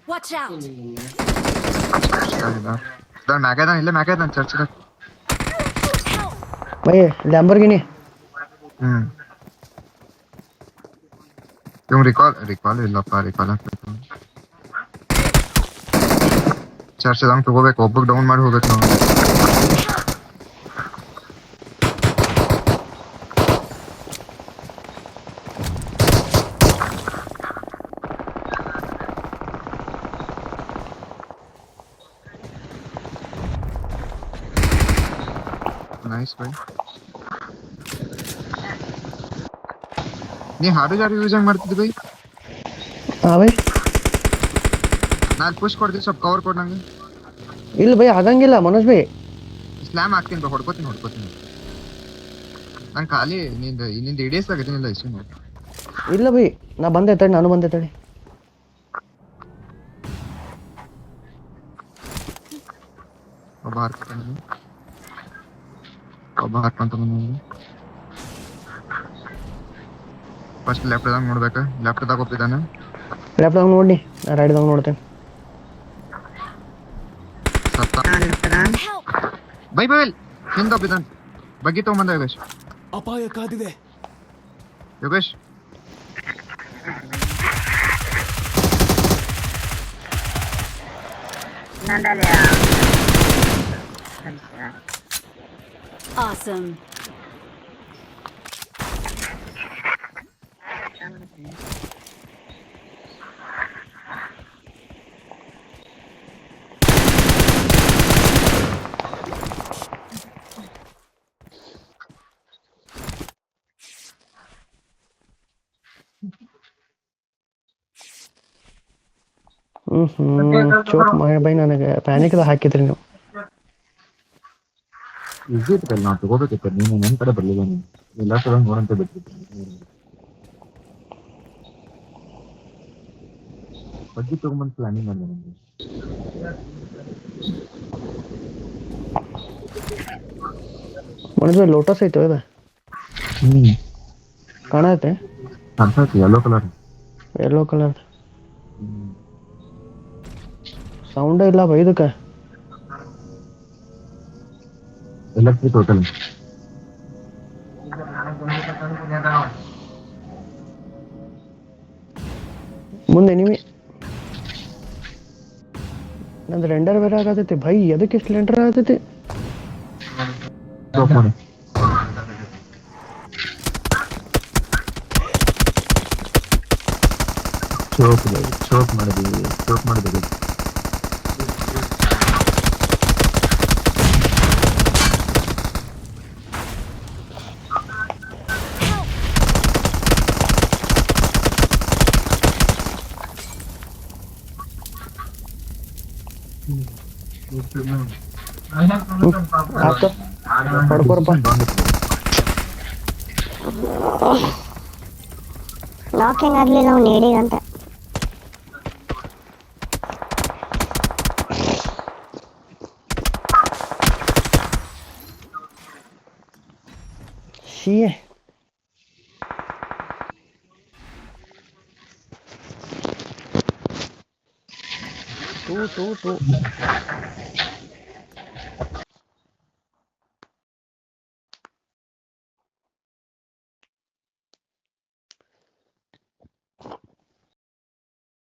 Watch out! इधर मैकेडन इल्ले मैकेडन church का भाई लैम्बोर्गिनी तुम रिकॉल ಇಲ್ಲಪ್ಪ ರಿಕಾಲ್ ಆಗ್ತೈತೆ ಚರ್ಚ್ ದಂಗ್ ತಗೋಬೇಕು ಒಬ್ಬಗ್ ಡೌನ್ ಮಾಡಿ ಹೋಗ್ಬೇಕು ನಾವು ನೈಸ್ ಬೈ ನೀ ಹಾಡು ಜಾರಿ ಯೂಸ್ ಹೆಂಗ್ ಮಾಡ್ತಿದ್ದಿ ಬೈ ಹಾಂ ಬೈ ನಾನು ಪುಷ್ ಕೊಡ್ತೀನಿ ಸ್ವಲ್ಪ ಕವರ್ ಕೊಡು ನಂಗೆ ಇಲ್ಲ ಬೈ ಆಗಂಗಿಲ್ಲ ಮನೋಜ್ ಬೈ ಸ್ಲ್ಯಾಮ್ ಹಾಕ್ತೀನಿ ಬೈ ಹೊಡ್ಕೋತೀನಿ ನಂಗೆ ಖಾಲಿ ನಿಂದ ಇಡೇಸ್ ಆಗಿದ್ದೀನಿಲ್ಲ ಇಶ್ಯೂ ನೋಡಿ ಇಲ್ಲ ಬೈ ನಾ ಬಂದೆ ತಡಿ ನಾನು ಬಂದೆ ತಡಿ ಒಬ್ಬ ಹಾರ್ಕೊಂತ ಫಸ್ಟ್ ಲೆಫ್ಟ್ದಾಗ ನೋಡ್ಬೇಕು ಲೆಫ್ಟ್ದಾಗ ಒಪ್ಪಿದ್ದಾನೆ ಲೆಫ್ಟ್ದಾಗ ನೋಡಿ ನಾ ರೈಟ್ದಾಗ ನೋಡ್ತೇನೆ ಬೈ ಬೈ ಹಿಂದೆ ಒಪ್ಪಿದ್ದಾನೆ ಬಗ್ಗೆ ತಗೊಂಬಂದ ಯೋಗೇಶ್ ಅಪಾಯ ಕಾದಿದೆ ಯೋಗೇಶ್ Awesome. ಚೋಕ್ ಮಾಡಿ ಬೈ ನನಗೆ ಪ್ಯಾನಿಕ್ದಾಗ ಹಾಕಿದ್ರಿ ನೀವು ಈಸಿ ಇರ್ತಲ್ಲ ನಾವು ತಗೋಬೇಕಿತ್ತು ನೀನು ನನ್ನ ಕಡೆ ಬರಲಿಲ್ಲ ನೀನು ಎಲ್ಲ ಸಲ ನೋಡಂತ ಬಿಟ್ಟಿತ್ತು ಬಗ್ಗೆ ತಗೊಂಬಂದು ಪ್ಲಾನಿಂಗ್ ಮಾಡಿದೆ ನನಗೆ ಮನೋಜ್ ಬೈ ಲೋಟಸ್ ಐತೆ ಇದು ಕಾಣತ್ತೆ ಕಾಣ್ತೈತಿ ಯೆಲ್ಲೋ ಕಲರ್ ಸೌಂಡೇ ಇಲ್ಲ ಬೈ ಇದಕ್ಕೆ ಎಲೆಕ್ಟ್ರಿಕ್ ಹೋಟೆಲ್ ಮುಂದೆ ನೀವೇ ನಂದು ರೆಂಡರ್ ಬೇರೆ ಆಗತೈತಿ ಭೈ ಅದಕ್ಕೆ ಎಷ್ಟು ರೆಂಡರ್ ಆಗತೈತಿ ಚೋಕ್ ಮಾಡಿದ್ದೀವಿ ಆತ ಹೊಡ್ಕೊರಪ್ಪ ನಾಕಿಂಗ್ ಆಗ್ಲಿಲ್ಲ ಅವ್ನು ಹೇಳಿದಂತ ಶಿಯೆ ಟೂ